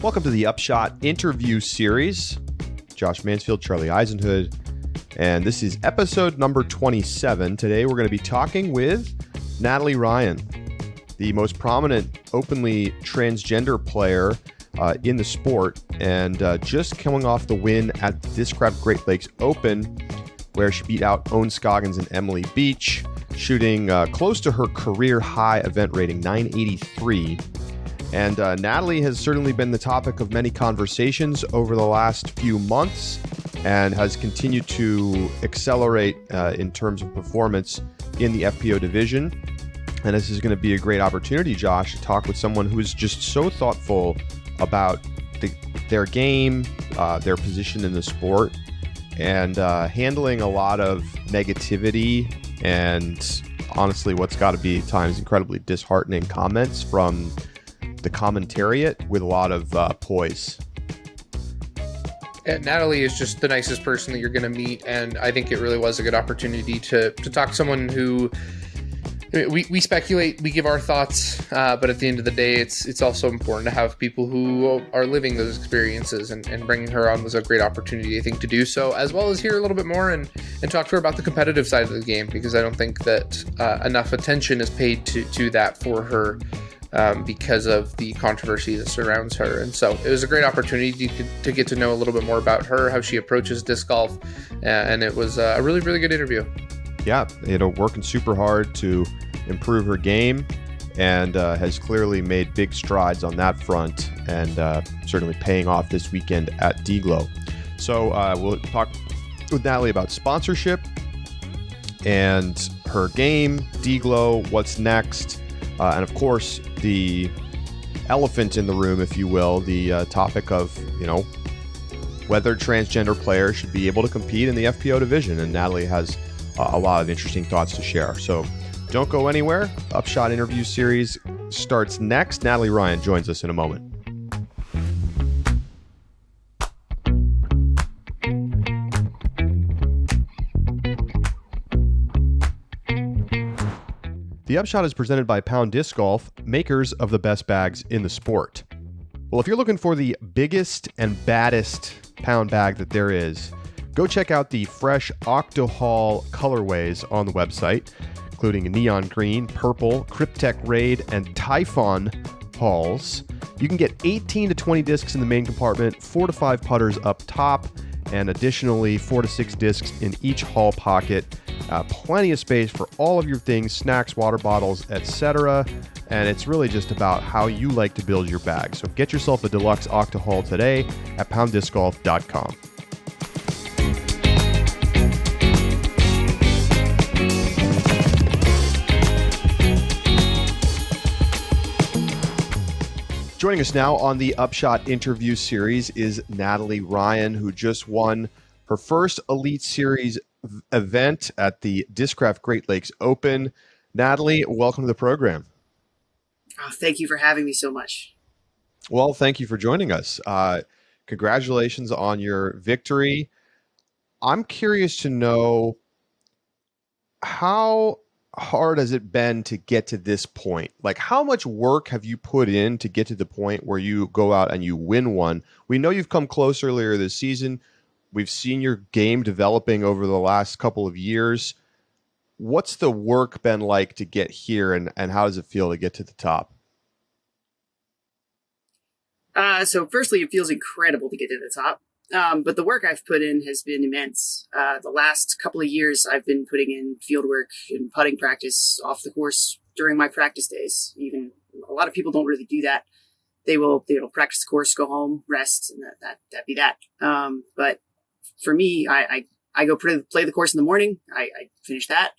Welcome to the Upshot interview series. Josh Mansfield, Charlie Eisenhood, and this is episode number 27. Today we're going to be talking with Natalie Ryan, the most prominent openly transgender player in the sport, and just coming off the win at the Discraft Great Lakes Open, where she beat out Owen Scoggins and Emily Beach, shooting close to her career high event rating, 983. And Natalie has certainly been the topic of many conversations over the last few months and has continued to accelerate in terms of performance in the FPO division. And this is going to be a great opportunity, Josh, to talk with someone who is just so thoughtful about their game, their position in the sport, and handling a lot of negativity and honestly what's got to be at times incredibly disheartening comments from the commentariat with a lot of poise. And Natalie is just the nicest person that you're going to meet, and I think it really was a good opportunity to talk to someone who we speculate, we give our thoughts, but at the end of the day, it's also important to have people who are living those experiences, and bringing her on was a great opportunity, I think, to do so, as well as hear a little bit more and talk to her about the competitive side of the game, because I don't think that enough attention is paid to that for her. Because of the controversy that surrounds her. And so it was a great opportunity to get to know a little bit more about her, how she approaches disc golf, and it was a really, really good interview. Yeah, working super hard to improve her game, and has clearly made big strides on that front, and certainly paying off this weekend at DGLO. So we'll talk with Natalie about sponsorship and her game, DGLO, what's next, and of course, the elephant in the room, if you will, the topic of, whether transgender players should be able to compete in the FPO division. And Natalie has a lot of interesting thoughts to share. So don't go anywhere. Upshot interview series starts next. Natalie Ryan joins us in a moment. The Upshot is presented by Pound Disc Golf, makers of the best bags in the sport. Well, if you're looking for the biggest and baddest pound bag that there is, go check out the fresh Octohall colorways on the website, including neon green, purple, Cryptek Raid, and Typhon hulls. You can get 18 to 20 discs in the main compartment, 4 to 5 putters up top, and additionally 4 to 6 discs in each hull pocket. Plenty of space for all of your things, snacks, water bottles, etc. And it's really just about how you like to build your bag. So get yourself a deluxe Octohull today at PoundDiscGolf.com. Joining us now on the Upshot interview series is Natalie Ryan, who just won her first Elite Series event at the Discraft Great Lakes Open. Natalie, welcome to the program. Oh, thank you for having me so much. Well, thank you for joining us. Congratulations on your victory. I'm curious to know, how hard has it been to get to this point? Like, how much work have you put in to get to the point where you go out and you win one? We know you've come close earlier this season. We've seen your game developing over the last couple of years. What's the work been like to get here, and how does it feel to get to the top? So firstly, it feels incredible to get to the top. But the work I've put in has been immense. The last couple of years, I've been putting in field work and putting practice off the course during my practice days. Even a lot of people don't really do that. They'll practice the course, go home, rest, and that'd be that. But for me, I go play the course in the morning. I finish that,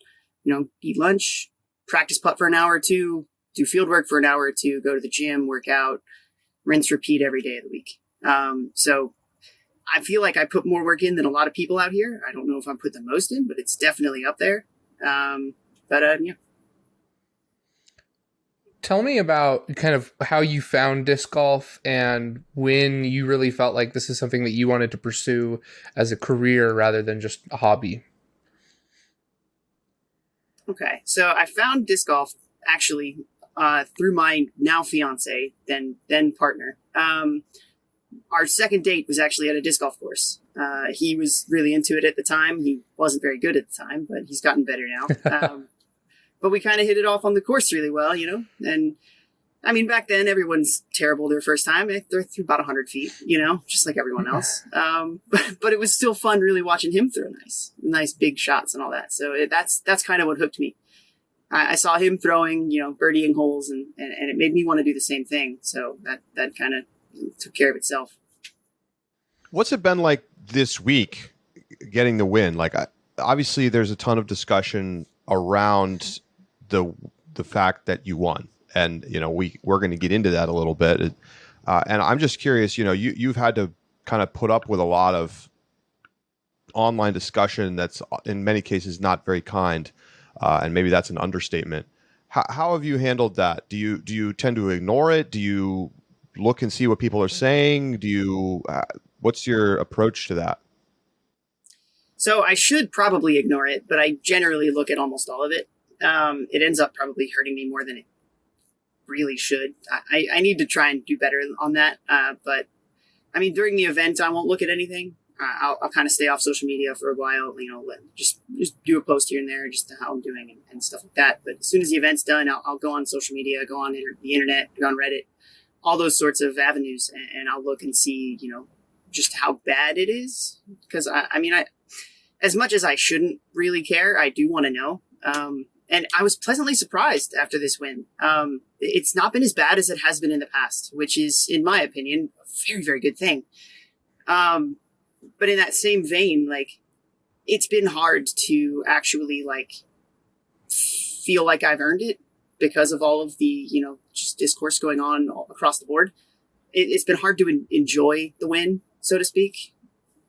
eat lunch, practice putt for an hour or two, do field work for an hour or two, go to the gym, work out, rinse, repeat every day of the week. So I feel like I put more work in than a lot of people out here. I don't know if I put the most in, but it's definitely up there. Yeah. Tell me about kind of how you found disc golf and when you really felt like this is something that you wanted to pursue as a career rather than just a hobby. Okay, so I found disc golf actually through my now fiance, then partner. our second date was actually at a disc golf course. He was really into it at the time. He wasn't very good at the time, but he's gotten better now. But we kind of hit it off on the course really well, you know? And I mean, back then everyone's terrible their first time. They're through about 100 feet, you know, just like everyone else. But it was still fun really watching him throw nice big shots and all that. So that's kind of what hooked me. I saw him throwing, you know, birdieing holes and it made me want to do the same thing. So that kind of took care of itself. What's it been like this week getting the win? Like, obviously there's a ton of discussion around the fact that you won. And, you know, we're going to get into that a little bit. And I'm just curious, you know, you've had to kind of put up with a lot of online discussion that's in many cases not very kind. And maybe that's an understatement. How have you handled that? Do you tend to ignore it? Do you look and see what people are saying? What's your approach to that? So I should probably ignore it, but I generally look at almost all of it. It ends up probably hurting me more than it really should. I need to try and do better on that. But I mean, during the event, I won't look at anything. I'll kind of stay off social media for a while, you know, just do a post here and there, just how I'm doing and stuff like that. But as soon as the event's done, I'll go on social media, go on the internet, go on Reddit, all those sorts of avenues, and I'll look and see, you know, just how bad it is. Because I mean, as much as I shouldn't really care, I do want to know. And I was pleasantly surprised after this win. It's not been as bad as it has been in the past, which is, in my opinion, a very, very good thing. But in that same vein, like, it's been hard to actually, like, feel like I've earned it because of all of the, you know, just discourse going on all across the board. It's been hard to enjoy the win, so to speak.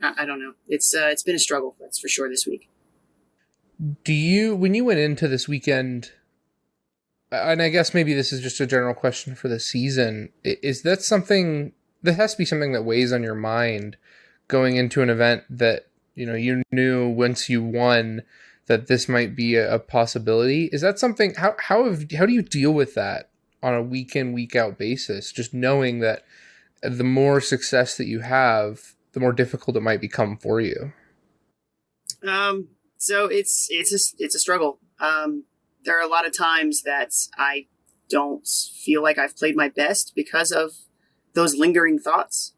I don't know. It's been a struggle, that's for sure, this week. When you went into this weekend, and I guess maybe this is just a general question for the season, is that something that has to be something that weighs on your mind going into an event that, you know, you knew once you won that this might be a possibility? Is that something, how do you deal with that on a week in, week out basis? Just knowing that the more success that you have, the more difficult it might become for you. So it's a struggle. There are a lot of times that I don't feel like I've played my best because of those lingering thoughts.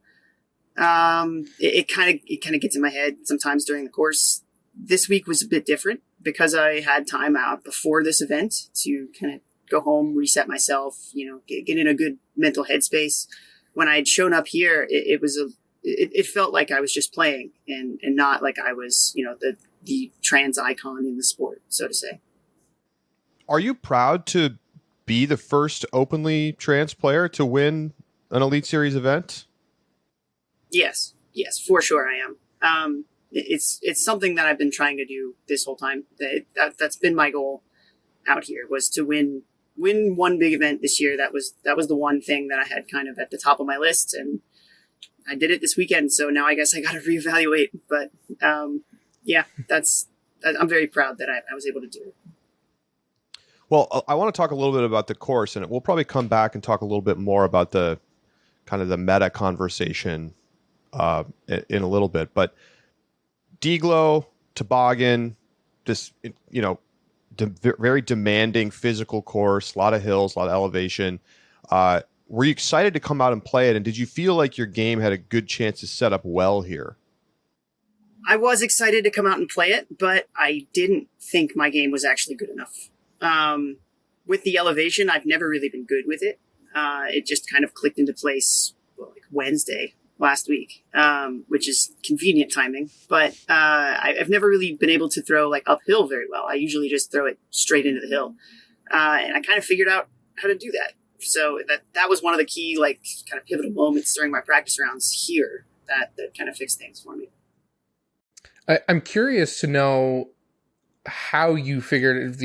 It kind of gets in my head sometimes during the course. This week was a bit different because I had time out before this event to kind of go home, reset myself, you know, get in a good mental headspace. When I had shown up here, it felt like I was just playing and not like I was, you know, the trans icon in the sport, so to say. Are you proud to be the first openly trans player to win an Elite Series event? Yes, for sure I am. It's something that I've been trying to do this whole time. That's been my goal out here, was to win one big event this year. That was the one thing that I had kind of at the top of my list, and I did it this weekend. So now I guess I got to reevaluate. But yeah, I'm very proud that I was able to do it. Well, I want to talk a little bit about the course, and we'll probably come back and talk a little bit more about the kind of the meta conversation in a little bit. But DGLO, Toboggan, just, you know, very demanding physical course, a lot of hills, a lot of elevation. Were you excited to come out and play it? And did you feel like your game had a good chance to set up well here? I was excited to come out and play it, but I didn't think my game was actually good enough. With the elevation, I've never really been good with it. It just kind of clicked into place like Wednesday last week, which is convenient timing. But I've never really been able to throw like uphill very well. I usually just throw it straight into the hill. And I kind of figured out how to do that. So that was one of the key, like, kind of pivotal moments during my practice rounds here that kind of fixed things for me. I'm curious to know how you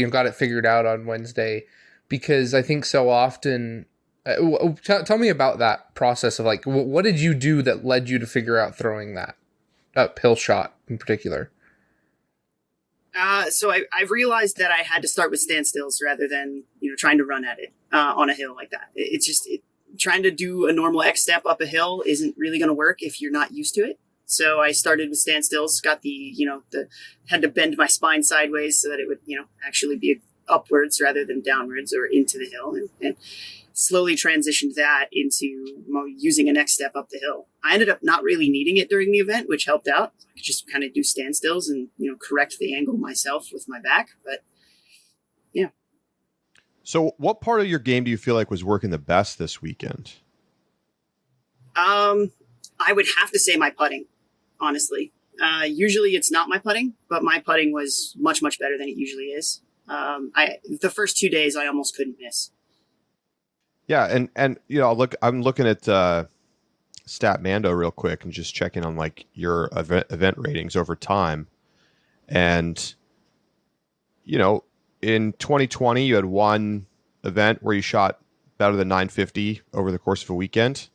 got it figured out on Wednesday, because I think so often, tell me about that process of, like, what did you do that led you to figure out throwing that uphill shot in particular? So I've realized that I had to start with standstills rather than, you know, trying to run at it on a hill like that. It's just trying to do a normal X step up a hill isn't really going to work if you're not used to it. So I started with standstills, got had to bend my spine sideways so that it would, actually be upwards rather than downwards or into the hill, and slowly transitioned that into using a next step up the hill. I ended up not really needing it during the event, which helped out. I could just kind of do standstills and, correct the angle myself with my back. But yeah. So what part of your game do you feel like was working the best this weekend? I would have to say my putting, honestly. Usually it's not my putting, but my putting was much, much better than it usually is. The first 2 days I almost couldn't miss. Yeah, and I'm looking at StatMando real quick and just checking on like your event ratings over time. And in 2020 you had one event where you shot better than 950 over the course of a weekend.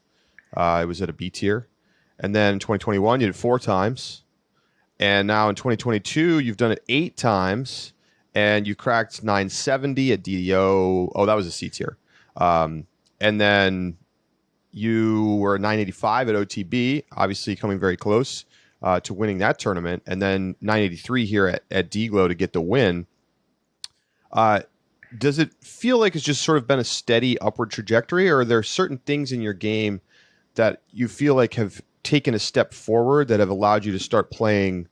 It was at a B tier. And then in 2021 you did 4 times. And now in 2022 you've done it 8 times and you cracked 970 at DDO. Oh, that was a C tier. And then you were 985 at OTB, obviously coming very close to winning that tournament. And then 983 here at DGLO to get the win. Does it feel like it's just sort of been a steady upward trajectory, or are there certain things in your game that you feel like have taken a step forward that have allowed you to start playing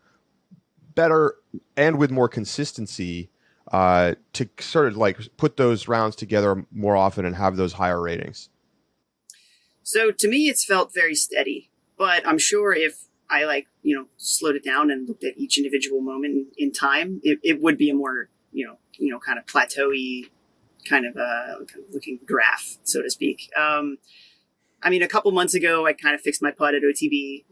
better and with more consistency to sort of like put those rounds together more often and have those higher ratings? So to me, it's felt very steady, but I'm sure if I slowed it down and looked at each individual moment in time, it would be a more, kind of plateau-y kind of looking graph, so to speak. A couple months ago, I kind of fixed my putt at OTB.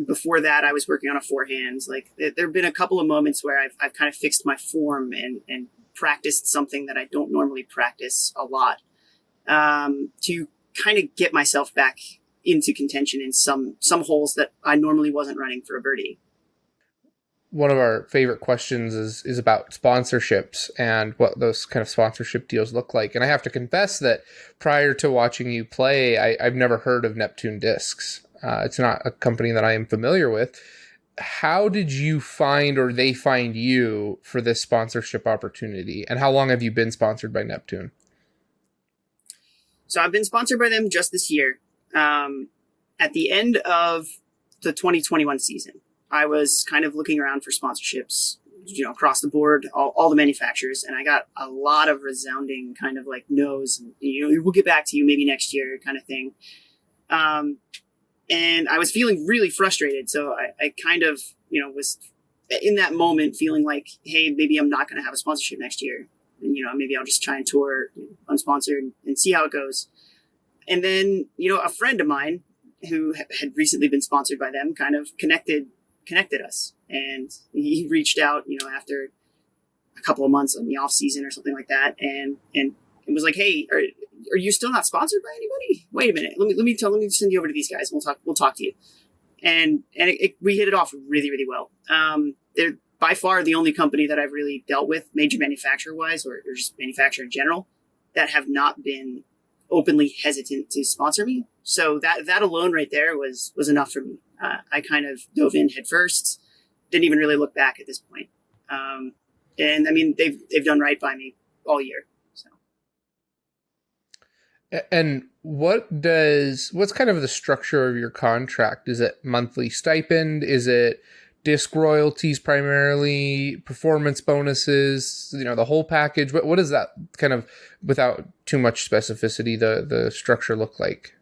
Before that, I was working on a forehand. Like there have been a couple of moments where I've kind of fixed my form and practiced something that I don't normally practice a lot, to kind of get myself back into contention in some holes that I normally wasn't running for a birdie. One of our favorite questions is about sponsorships and what those kind of sponsorship deals look like. And I have to confess that prior to watching you play, I've never heard of Neptune Discs. It's not a company that I am familiar with. How did you find, or they find you for this sponsorship opportunity? And how long have you been sponsored by Neptune? So I've been sponsored by them just this year. At the end of the 2021 season, I was kind of looking around for sponsorships, across the board, all the manufacturers, and I got a lot of resounding kind of like no's. We'll get back to you maybe next year kind of thing. And I was feeling really frustrated. So I kind of, was in that moment feeling like, hey, maybe I'm not going to have a sponsorship next year. And, maybe I'll just try and tour unsponsored and see how it goes. And then, a friend of mine who had recently been sponsored by them kind of connected us, and he reached out, after a couple of months in the off season or something like that. And it was like, hey, are you still not sponsored by anybody? Wait a minute. Let me send you over to these guys. And we'll talk to you. And we hit it off really, really well. They're by far the only company that I've really dealt with, major manufacturer wise, or just manufacturer in general, that have not been openly hesitant to sponsor me. So that alone right there was enough for me. I kind of dove in head first, didn't even really look back at this point. And I mean, they've done right by me all year. So. And what's kind of the structure of your contract? Is it monthly stipend? Is it disc royalties primarily, performance bonuses, the whole package? What does that kind of, without too much specificity, the structure look like?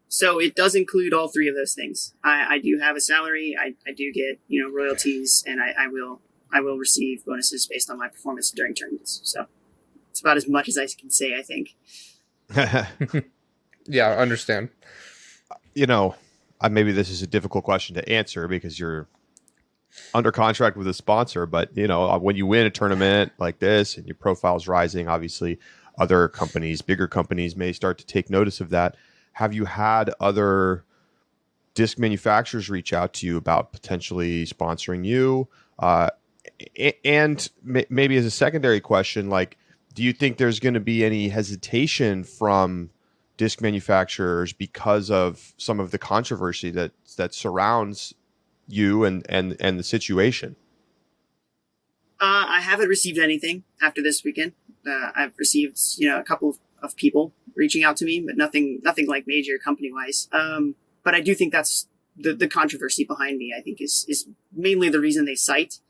So it does include all three of those things. I do have a salary. I do get, royalties, and I will receive bonuses based on my performance during tournaments. So it's about as much as I can say, I think. Yeah, I understand. Maybe this is a difficult question to answer because you're under contract with a sponsor, but when you win a tournament like this and your profile's rising, obviously other companies, bigger companies may start to take notice of that. Have you had other disc manufacturers reach out to you about potentially sponsoring you? And maybe as a secondary question, like, do you think there's going to be any hesitation from disc manufacturers because of some of the controversy that surrounds you and the situation? I haven't received anything after this weekend. I've received, a couple of people reaching out to me, but nothing like major company wise. But I do think that's the controversy behind me, I think is mainly the reason they cite.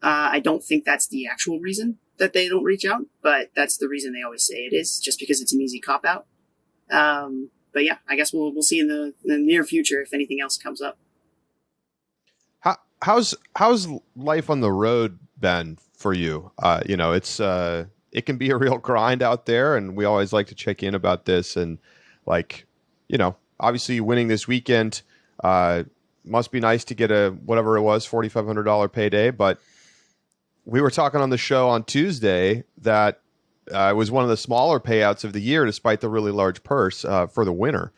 I don't think that's the actual reason that they don't reach out, but that's the reason they always say it is, just because it's an easy cop out. But yeah, I guess we'll see in the near future if anything else comes up. How's life on the road been for you? It can be a real grind out there, and we always like to check in about this. And obviously winning this weekend must be nice to get whatever it was, $4,500 payday. But we were talking on the show on Tuesday that it was one of the smaller payouts of the year, despite the really large purse for the winner.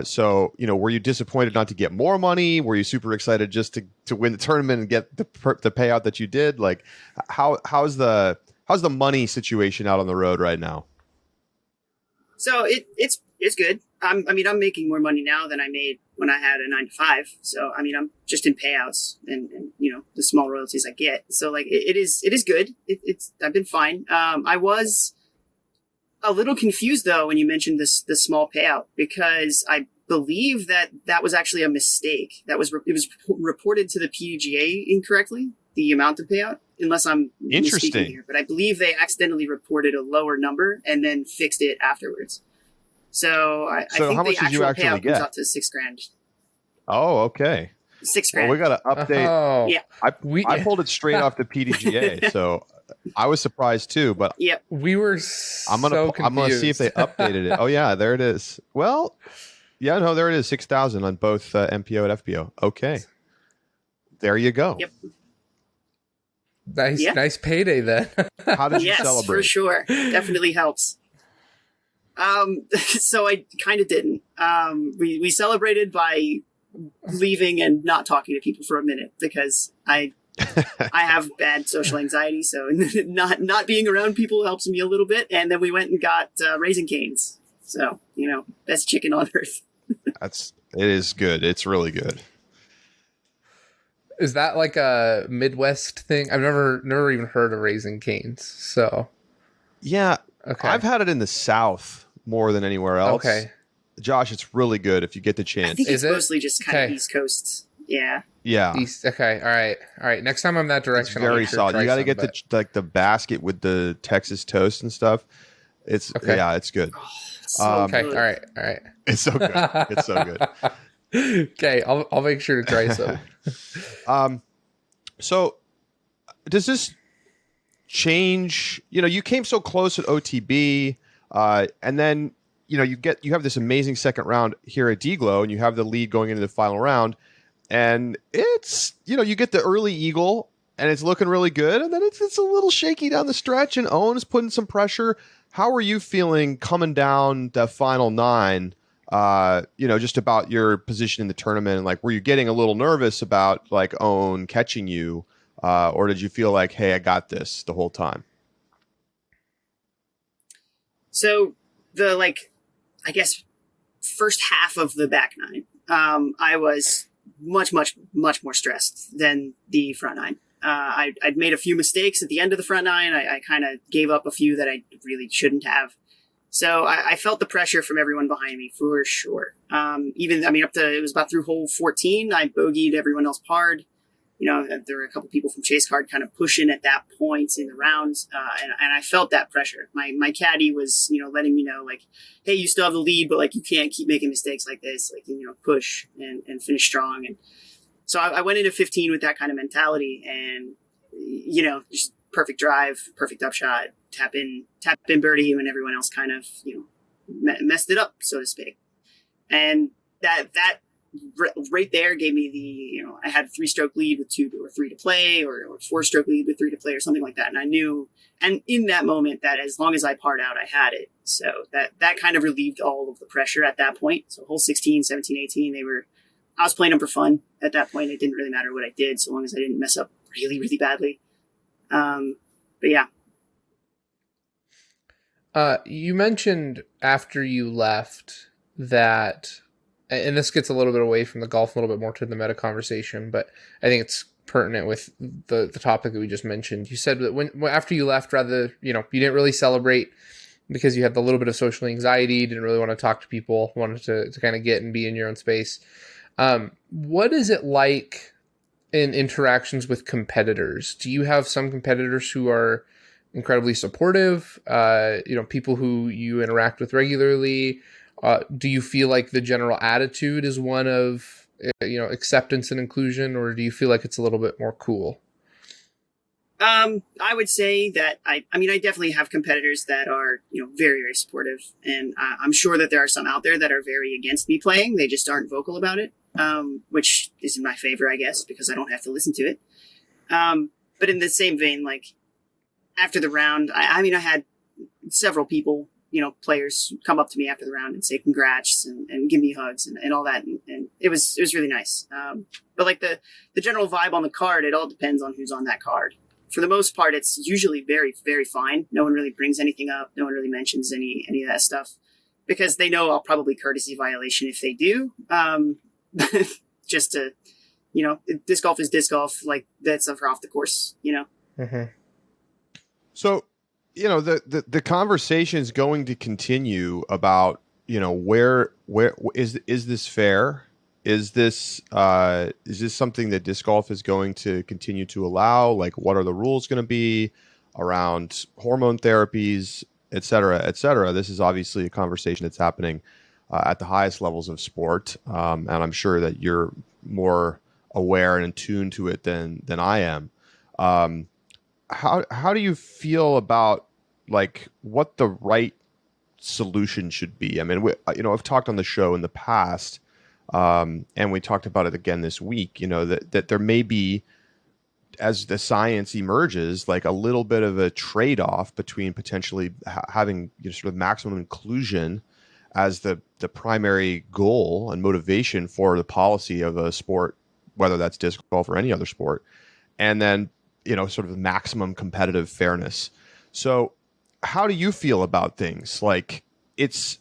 So, were you disappointed not to get more money? Were you super excited just to win the tournament and get the payout that you did? Like, how's the money situation out on the road right now? So it's good. I'm making more money now than I made when I had a 9-to-5. So, I'm just in payouts and the small royalties I get. So like, it is good. I've been fine. I was a little confused though when you mentioned this small payout, because I believe that was actually a mistake. It was reported to the PUGA incorrectly, the amount of payout, unless I'm mistaken here. But I believe they accidentally reported a lower number and then fixed it afterwards. So I think how much the did you actual actually payout get? comes out to $6,000. Oh, okay. $6,000. Well, we got to update. Oh, Yeah. I pulled it straight off the PDGA, so I was surprised too. But Yep. we were I'm gonna see if they updated it. Oh yeah, there it is. Well, yeah, no, there it is. 6,000 on both MPO and FPO. Okay, there you go. Yep. Nice payday then. How did you Yes, celebrate? for sure. Definitely helps. So I kind of didn't. We celebrated by leaving and not talking to people for a minute, because I have bad social anxiety, so not being around people helps me a little bit. And then we went and got Raising Cane's. So, best chicken on earth. It is good. It's really good. Is that like a Midwest thing? I've never even heard of Raising Cane's. So Yeah. okay. I've had it in the South more than anywhere else. Okay. Josh, it's really good if you get the I chance. think Is it's it? mostly just kind of Okay. East Coast. Yeah. Yeah. East. Okay. All right. Next time I'm that It's direction, I'll very make sure solid. try You got to some, get but- the basket with the Texas toast and stuff. It's Okay. yeah, it's good. So Okay. good. All right. It's so good. It's so good. Okay. I'll make sure to try some. So does this change? You came so close at OTB, and then you have this amazing second round here at DGLO, and you have the lead going into the final round, and it's you get the early eagle, and it's looking really good, and then it's a little shaky down the stretch, and Owen's putting some pressure. How are you feeling coming down the final 9? Just about your position in the tournament, and like, were you getting a little nervous about like Owen catching you, or did you feel like, hey, I got this the whole time? So I guess first half of the back 9, I was much more stressed than the front 9. I'd made a few mistakes at the end of the front 9. I kind of gave up a few that I really shouldn't have. So I felt the pressure from everyone behind me for sure. It was about through hole 14, I bogeyed everyone else parred. There were a couple people from Chase Card kind of pushing at that point in the rounds. And I felt that pressure. My caddy was, letting me know, like, hey, you still have the lead, but like, you can't keep making mistakes like this. Like, push and finish strong. And so I went into 15 with that kind of mentality, and, just perfect drive, perfect upshot, tap in birdie, when everyone else kind of, messed it up, so to speak. And that right there gave me the, I had a 3-stroke lead with 2 or 3 to play, or 4-stroke lead with 3 to play, or something like that. And I knew, and in that moment, that as long as I parred out, I had it. So that kind of relieved all of the pressure at that point. So hole 16, 17, 18, I was playing them for fun at that point. It didn't really matter what I did, so long as I didn't mess up really, really badly. But yeah. You mentioned after you left that, and this gets a little bit away from the golf, a little bit more to the meta conversation, but I think it's pertinent with the topic that we just mentioned. You said that after you left, rather, you didn't really celebrate because you had the little bit of social anxiety, didn't really want to talk to people, wanted to kind of get and be in your own space. What is it like in interactions with competitors? Do you have some competitors who are incredibly supportive, people who you interact with regularly? Do you feel like the general attitude is one of, acceptance and inclusion, or do you feel like it's a little bit more cool? I would say that I definitely have competitors that are, very, very supportive. And I'm sure that there are some out there that are very against me playing. They just aren't vocal about it, which is in my favor, I guess, because I don't have to listen to it. But in the same vein, like after the round, I had several people, players come up to me after the round and say congrats and give me hugs and all that. And it was really nice. But like the general vibe on the card, it all depends on who's on that card. For the most part, it's usually very, very fine. No one really brings anything up. No one really mentions any of that stuff because they know I'll probably courtesy violation if they do. Just to, disc golf is disc golf. Like that's for off the course, Mm-hmm. So, the conversation is going to continue about, where is this fair? Is this something that disc golf is going to continue to allow? Like, what are the rules going to be around hormone therapies, et cetera, et cetera? This is obviously a conversation that's happening at the highest levels of sport. And I'm sure that you're more aware and in tune to it than I am. How do you feel about like what the right solution should be? I mean, I've talked on the show in the past, and we talked about it again this week, that there may be, as the science emerges, like a little bit of a trade-off between potentially having sort of maximum inclusion as the primary goal and motivation for the policy of a sport, whether that's disc golf or any other sport, and then, sort of maximum competitive fairness. So how do you feel about things? Like it's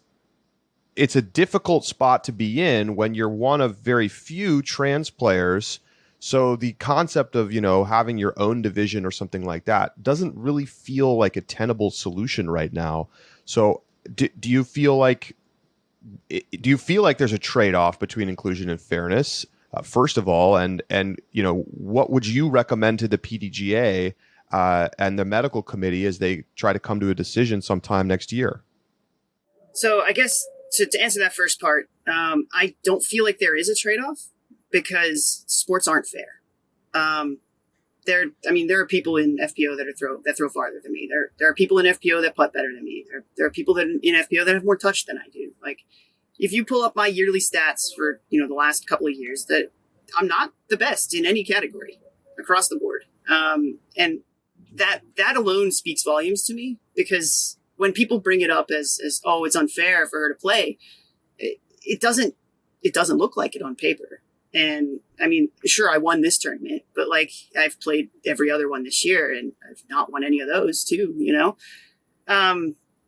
a difficult spot to be in when you're one of very few trans players. So the concept of, having your own division or something like that doesn't really feel like a tenable solution right now. So do you feel like there's a trade-off between inclusion and fairness, first of all, and what would you recommend to the PDGA and the medical committee as they try to come to a decision sometime next year? So I guess to answer that first part, I don't feel like there is a trade-off because sports aren't fair. There are people in FPO that throw farther than me. There are people in FPO that putt better than me. There are people in FPO that have more touch than I do. Like, if you pull up my yearly stats for the last couple of years, that I'm not the best in any category across the board, and that alone speaks volumes to me because when people bring it up as oh, it's unfair for her to play, it doesn't look like it on paper. And I mean, sure, I won this tournament, but like I've played every other one this year and I've not won any of those too,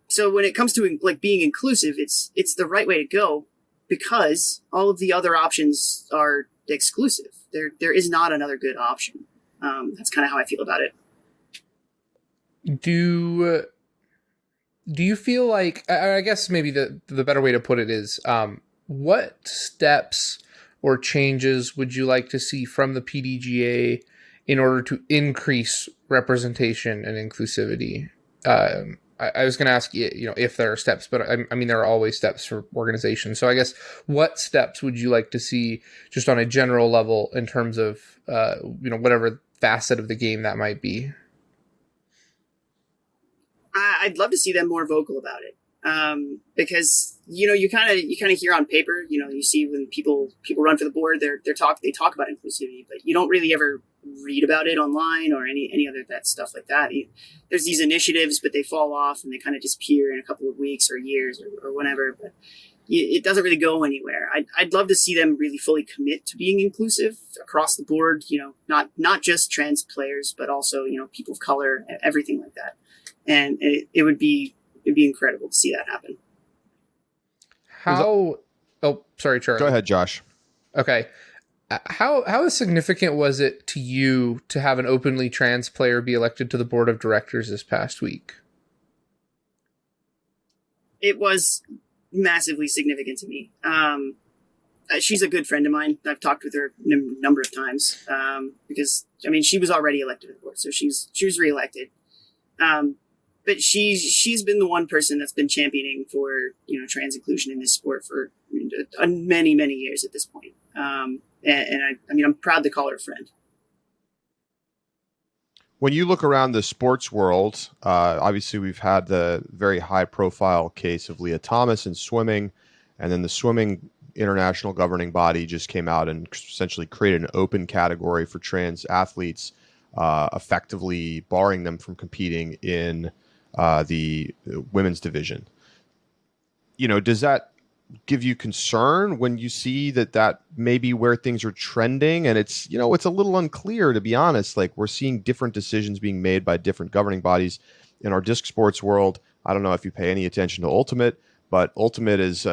So when it comes to like being inclusive, it's the right way to go because all of the other options are exclusive. There is not another good option. That's kind of how I feel about it. Do you feel like, I guess maybe the better way to put it is, what steps or changes would you like to see from the PDGA in order to increase representation and inclusivity? I was going to ask you, if there are steps, but I mean, there are always steps for organizations. So I guess what steps would you like to see just on a general level in terms of, whatever facet of the game that might be? I'd love to see them more vocal about it. Because, you kind of hear on paper, you see when people run for the board, they talk about inclusivity, but you don't really ever read about it online or any other that stuff like that. There's these initiatives, but they fall off and they kind of disappear in a couple of weeks or years or whatever, but it doesn't really go anywhere. I'd love to see them really fully commit to being inclusive across the board, not just trans players, but also, people of color, everything like that. And it would be it'd be incredible to see that happen. Oh, sorry, Charlie. Go ahead, Josh. Okay. How significant was it to you to have an openly trans player be elected to the board of directors this past week? It was massively significant to me. She's a good friend of mine. I've talked with her a number of times because, I mean, she was already elected to the board, so she was reelected. But she's been the one person that's been championing for, trans inclusion in this sport for many, many years at this point. And I'm proud to call her a friend. When you look around the sports world, obviously we've had the very high profile case of Leah Thomas in swimming, and then the swimming international governing body just came out and essentially created an open category for trans athletes, effectively barring them from competing in the women's division. Does that give you concern when you see that may be where things are trending? And it's a little unclear, to be honest. Like, we're seeing different decisions being made by different governing bodies in our disc sports world. I don't know if you pay any attention to Ultimate, but Ultimate is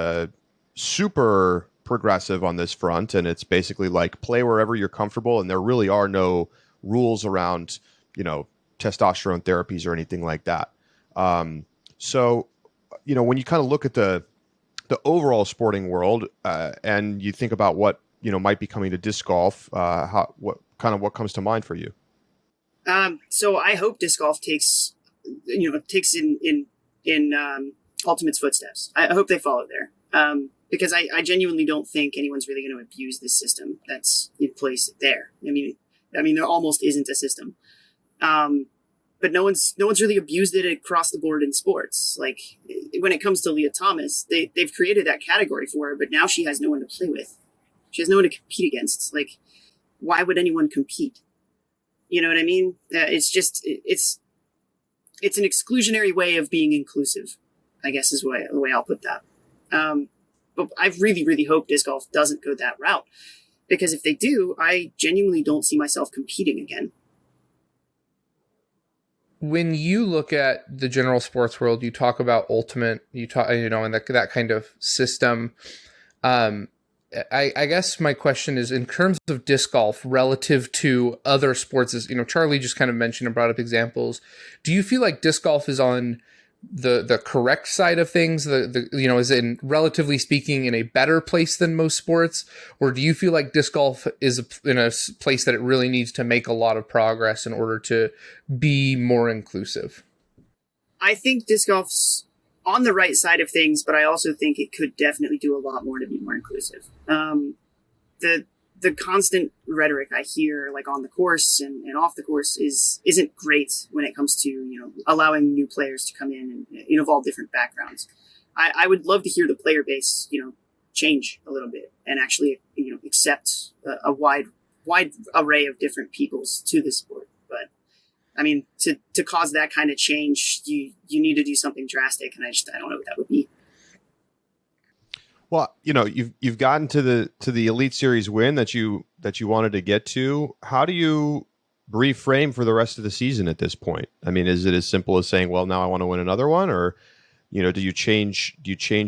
super progressive on this front, and it's basically like play wherever you're comfortable, and there really are no rules around testosterone therapies or anything like that. So when you kind of look at the overall sporting world and you think about what might be coming to disc golf, what comes to mind for you? So I hope disc golf takes in Ultimate's footsteps. I hope they follow there. Because I genuinely don't think anyone's really going to abuse this system that's in place there. I mean, there almost isn't a system. But no one's really abused it across the board in sports. Like, when it comes to Leah Thomas, they've created that category for her, but now she has no one to play with. She has no one to compete against. Like, why would anyone compete? You know what I mean? It's just, it's an exclusionary way of being inclusive, I guess is the way I'll put that. But I really, really hope disc golf doesn't go that route, because if they do, I genuinely don't see myself competing again. When you look at the general sports world, you talk about Ultimate, and that kind of system. I guess my question is, in terms of disc golf relative to other sports, Charlie just kind of mentioned and brought up examples. Do you feel like disc golf is on the correct side of things, is in, relatively speaking, in a better place than most sports, or do you feel like disc golf is in a place that it really needs to make a lot of progress in order to be more inclusive? I think disc golf's on the right side of things, but I also think it could definitely do a lot more to be more inclusive. The constant rhetoric I hear, like on the course and off the course, isn't great when it comes to allowing new players to come in and of all different backgrounds. I would love to hear the player base change a little bit and actually accept a wide array of different peoples to the sport. But I mean, to cause that kind of change, you need to do something drastic, and I don't know what that would be. Well, you've gotten to the Elite Series win that you wanted to get to. How do you reframe for the rest of the season at this point? I mean, is it as simple as saying, well, now I want to win another one, or do you change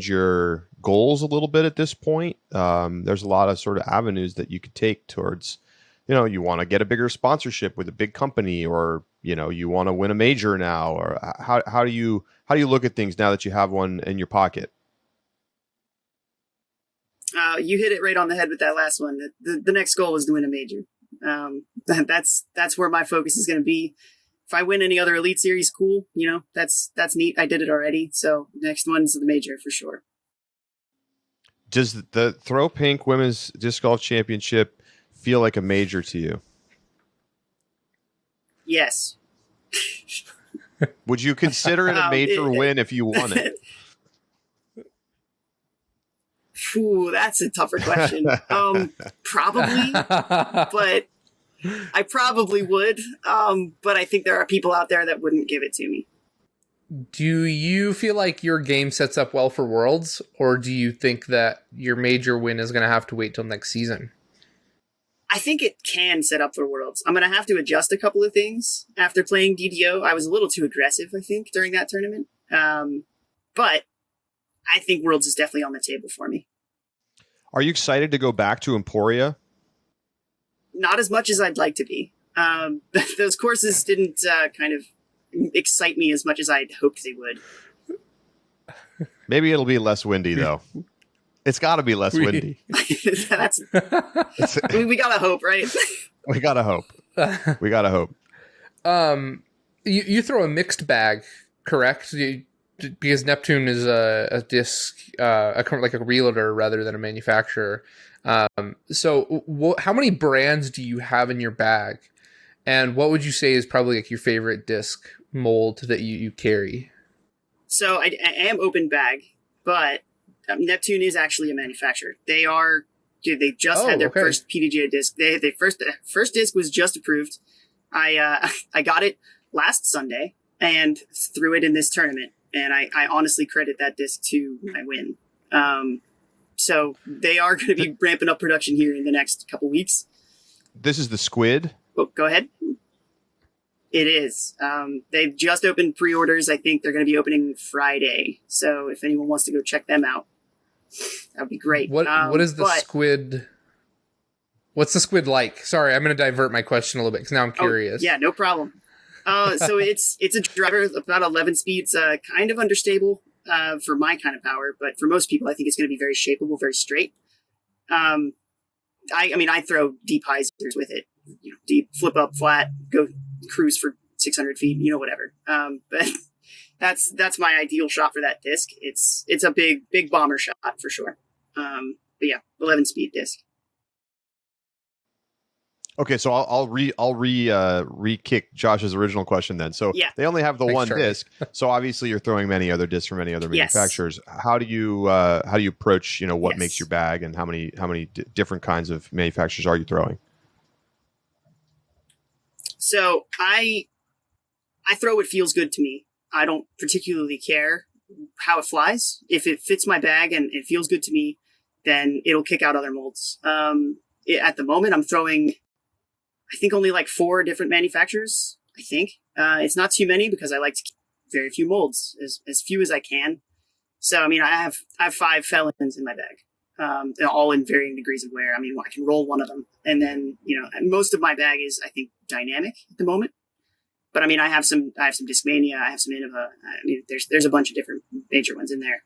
your goals a little bit at this point? There's a lot of sort of avenues that you could take towards, you want to get a bigger sponsorship with a big company, or you want to win a major now, or how do you look at things now that you have one in your pocket? You hit it right on the head with that last one. The next goal is to win a major. That's where my focus is going to be. If I win any other Elite Series, cool. That's neat. I did it already. So next one's the major for sure. Does the Throw Pink Women's Disc Golf Championship feel like a major to you? Yes. Would you consider it a major win if you won it? Ooh, that's a tougher question. Probably, but I probably would. But I think there are people out there that wouldn't give it to me. Do you feel like your game sets up well for Worlds, or do you think that your major win is going to have to wait till next season? I think it can set up for Worlds. I'm going to have to adjust a couple of things after playing DDO. I was a little too aggressive, I think, during that tournament. But I think Worlds is definitely on the table for me. Are you excited to go back to Emporia? Not as much as I'd like to be. Those courses didn't kind of excite me as much as I'd hoped they would. Maybe it'll be less windy, though. It's got to be less windy. I mean, we gotta hope, right? We gotta hope. We gotta hope. You throw a mixed bag, correct? Because Neptune is a disc, like a realtor rather than a manufacturer. So how many brands do you have in your bag? And what would you say is probably like your favorite disc mold that you carry? So I am open bag, but Neptune is actually a manufacturer. They just had their first PDGA disc. They first disc was just approved. I got it last Sunday and threw it in this tournament. And I honestly credit that disc to my win. So they are going to be ramping up production here in the next couple weeks. This is the Squid. Oh, go ahead. It is. They've just opened pre-orders. I think they're going to be opening Friday. So if anyone wants to go check them out, that would be great. What is the Squid? What's the Squid like? Sorry, I'm going to divert my question a little bit because now I'm curious. Yeah, no problem. So it's a driver about 11 speeds, kind of understable for my kind of power, but for most people, I think it's going to be very shapeable, very straight. I throw deep hyzers with it, deep flip up flat, go cruise for 600 feet, whatever. But that's my ideal shot for that disc. It's a big bomber shot for sure. But yeah, 11 speed disc. Okay, so I'll re-kick Josh's original question then. So they only have the one disc. So obviously you're throwing many other discs from many other manufacturers. How do you approach what makes your bag, and how many different kinds of manufacturers are you throwing? So I throw what feels good to me. I don't particularly care how it flies. If it fits my bag and it feels good to me, then it'll kick out other molds. At the moment, I'm throwing, I think, only like 4 different manufacturers. I think it's not too many because I like to keep very few molds, as few as I can. So I have 5 felons in my bag, all in varying degrees of wear. I can roll one of them, and then most of my bag is, I think, dynamic at the moment. But I have some Discmania, I have some Innova. There's a bunch of different major ones in there.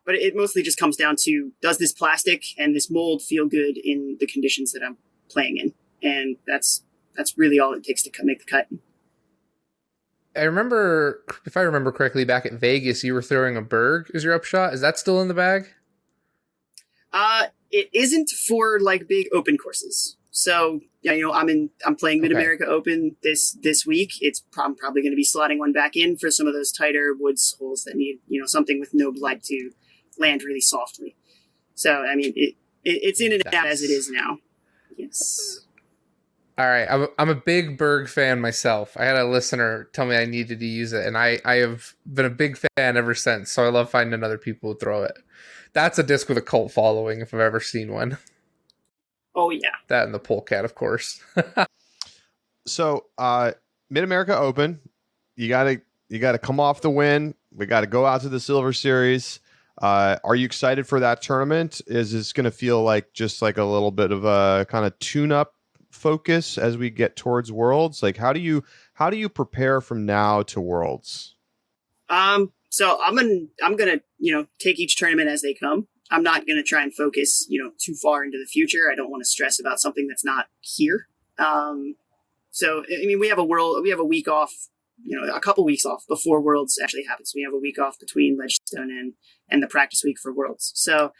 But it mostly just comes down to, does this plastic and this mold feel good in the conditions that I'm playing in? And that's really all it takes to make the cut. I remember, if I remember correctly, back at Vegas, you were throwing a Berg as your upshot. Is that still in the bag? It isn't for like big open courses. So I'm playing Mid America Open this week. I'm probably going to be slotting one back in for some of those tighter woods holes that need something with no blood to land really softly. So it's in and out as it is now. Yes. All right, I'm a big Berg fan myself. I had a listener tell me I needed to use it, and I have been a big fan ever since. So I love finding other people who throw it. That's a disc with a cult following if I've ever seen one. Oh yeah, that and the Polecat, of course. So Mid America Open, you gotta come off the win. We got to go out to the Silver Series. Are you excited for that tournament? Is this going to feel like just like a little bit of a kind of tune-up focus as we get towards Worlds? Like, how do you prepare from now to Worlds? So I'm gonna take each tournament as they come. I'm not gonna try and focus too far into the future. I don't want to stress about something that's not here. So we have a week off, a couple weeks off before Worlds actually happens. We have a week off between Ledgestone and the practice week for Worlds. So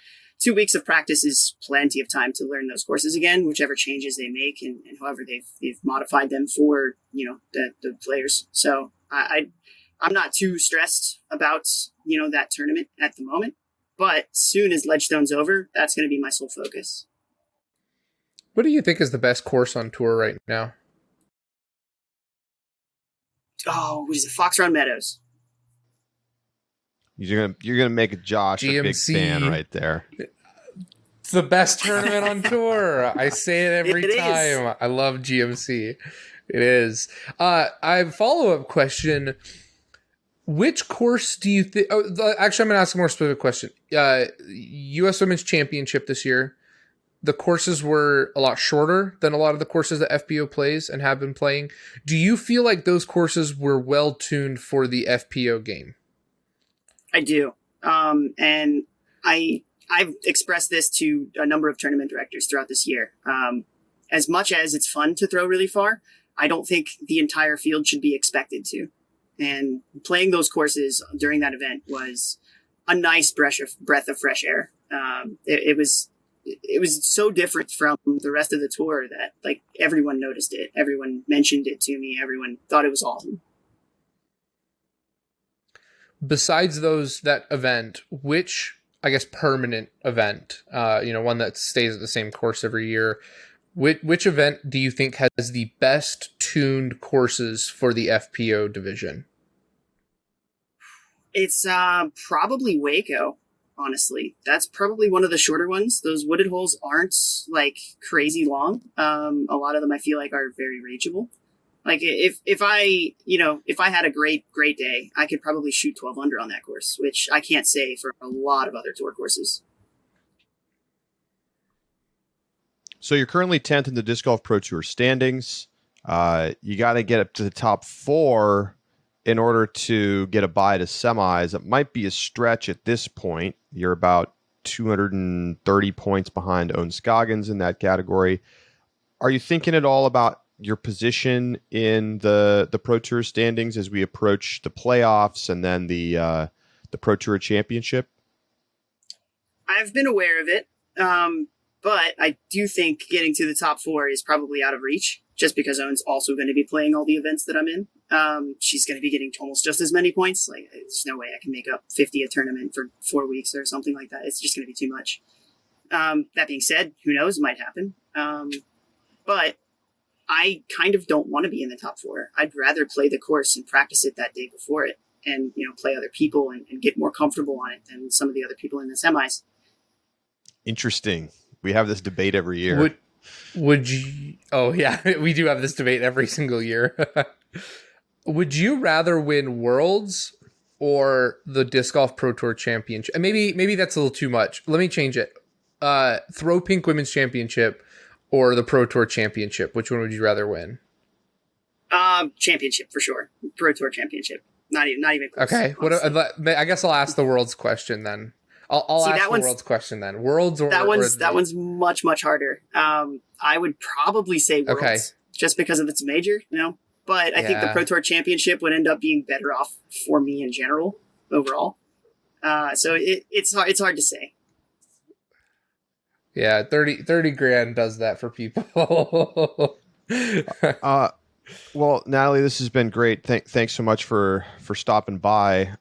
2 weeks of practice is plenty of time to learn those courses again, whichever changes they make and however they've modified them for the players. So I'm not too stressed about that tournament at the moment, but soon as Ledgestone's over, that's going to be my sole focus. What do you think is the best course on tour right now? Oh, what is it? Fox Run Meadows. You're gonna make Josh GMC. A big fan right there. It's the best tournament on tour. I say it every time. Is. I love GMC. It is. I have a follow-up question. Which course do you think? Actually, I'm going to ask a more specific question. U.S. Women's Championship this year, the courses were a lot shorter than a lot of the courses that FPO plays and have been playing. Do you feel like those courses were well tuned for the FPO game? I do. And I've expressed this to a number of tournament directors throughout this year. As much as it's fun to throw really far, I don't think the entire field should be expected to. And playing those courses during that event was a nice breath of fresh air. It was so different from the rest of the tour that like everyone noticed it. Everyone mentioned it to me. Everyone thought it was awesome. Besides that event, which, I guess, permanent event, one that stays at the same course every year, which event do you think has the best tuned courses for the FPO division? It's probably Waco, honestly. That's probably one of the shorter ones. Those wooded holes aren't like crazy long. A lot of them I feel like are very rageable. Like if I had a great day, I could probably shoot 12 under on that course, which I can't say for a lot of other tour courses. So you're currently 10th in the Disc Golf Pro Tour standings. You got to get up to the top 4 in order to get a bye to semis. It might be a stretch at this point. You're about 230 points behind Owen Scoggins in that category. Are you thinking at all about your position in the Pro Tour standings as we approach the playoffs and then the Pro Tour Championship? I've been aware of it, but I do think getting to the top 4 is probably out of reach, just because Owen's also going to be playing all the events that I'm in. She's going to be getting almost just as many points. Like, there's no way I can make up 50 a tournament for 4 weeks or something like that. It's just going to be too much. That being said, who knows? It might happen. But I kind of don't want to be in the top 4. I'd rather play the course and practice it that day before it and, play other people and get more comfortable on it than some of the other people in the semis. Interesting. We have this debate every year. Would you? Oh yeah, we do have this debate every single year. Would you rather win Worlds or the Disc Golf Pro Tour Championship? Maybe that's a little too much. Let me change it. Throw Pink Women's Championship or the Pro Tour Championship. Which one would you rather win? Championship for sure. Pro Tour Championship. Not even close. Okay. I guess I'll ask the Worlds question then. I'll ask the Worlds question then. Worlds or that one's much harder. I would probably say Worlds just because of its major, But I think the Pro Tour Championship would end up being better off for me in general overall. So it's hard to say. Yeah, 30 grand does that for people. Well, Natalie, this has been great. Thanks so much for stopping by.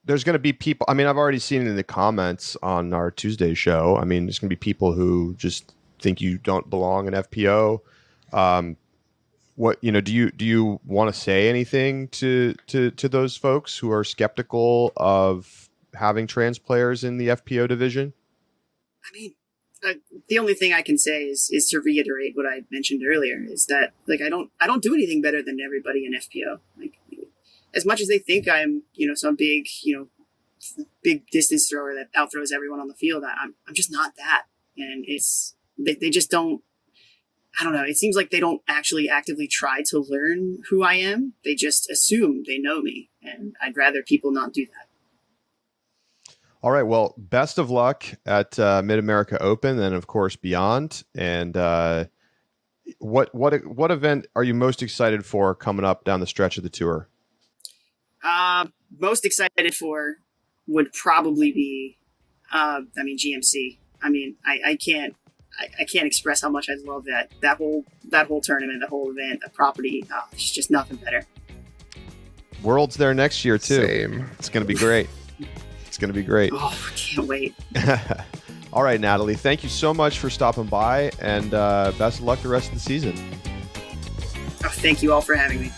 There's going to be people. I mean, I've already seen it in the comments on our Tuesday show. I mean, there's going to be people who just think you don't belong in FPO. Do you want to say anything to those folks who are skeptical of having trans players in the FPO division? I mean, the only thing I can say is to reiterate what I mentioned earlier, is that I don't do anything better than everybody in FPO. As much as they think I'm, some big, big distance thrower that outthrows everyone on the field, I'm just not that. And they just don't, I don't know. It seems like they don't actually actively try to learn who I am. They just assume they know me. And I'd rather people not do that. All right. Well, best of luck at Mid-America Open and, of course, beyond. And what event are you most excited for coming up down the stretch of the tour? Most excited for would probably be, GMC. I mean, I can't express how much I love that whole tournament, the whole event, the property. It's just nothing better. World's there next year too. Same. It's going to be great. It's going to be great. Oh, I can't wait. All right, Natalie, thank you so much for stopping by, and best of luck the rest of the season. Oh, thank you all for having me.